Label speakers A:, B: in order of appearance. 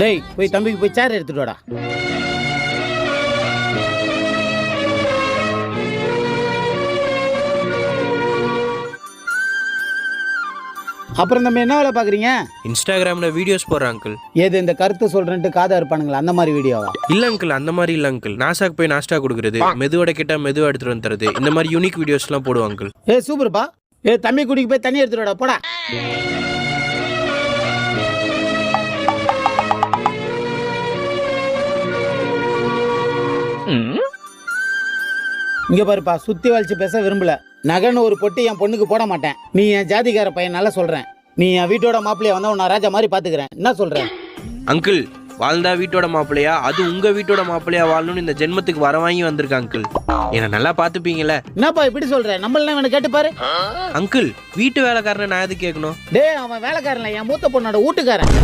A: டேய் போய் தம்பிக்கு போய் சேர் எடுத்துட்டு வாடா. அப்புறம் நம்ம என்ன வேலை பாக்குறீங்க?
B: இன்ஸ்டாகிராமில் வீடியோஸ் போடுறேன் அங்கிள்.
A: ஏது இந்த கருத்து சொல்றேன்ட்டு காதா இருப்பானுங்களா அந்த மாதிரி வீடியோவா?
B: இல்லை அங்கிள், அந்த மாதிரி இல்லை அங்கிள். நாசாக்கு போய் நாஸ்டா கொடுக்குறது, மெதுவோட கேட்டால் மெதுவாக எடுத்துகிட்டு வந்து தருது, இந்த மாதிரி யூனிக் வீடியோஸ்லாம் போடுவாங்க அங்கிள்.
A: சூப்பர்ப்பா. தம்பி குடிக்கு போய் தண்ணி எடுத்துட்டு வாடா போடா. இங்க பாருப்பா, சுத்தி வளைச்சு பேச விரும்பல. நகன்னு ஒரு பொட்டி என் பொண்ணுக்கு போட மாட்டேன். நீ என் ஜாதிகார பையன், நல்லா சொல்றேன். நீ என் வீட்டோட மாப்பிள்ளைய வந்தா உன்னை ராஜா மாதிரி பாத்துக்கிறேன். என்ன சொல்றேன்
B: அங்கிள்? வாழ்ந்தா வீட்டோட மாப்பிள்ளையா, அது உங்க வீட்டோட மாப்பிள்ளையா வாழணும்னு இந்த ஜென்மத்துக்கு வர வாங்கி வந்திருக்க அங்கிள். என்ன நல்லா பாத்துப்பீங்களே.
A: என்னப்பா இப்படி சொல்ற? நம்மள வேணும் கேட்டு பாரு.
B: அங்கிள், வீட்டு வேலைக்காரனை நான் எது கேட்கணும்?
A: டே அவன் வேலைக்காரன், என் மூத்த பொண்ணோட வீட்டுக்காரன்.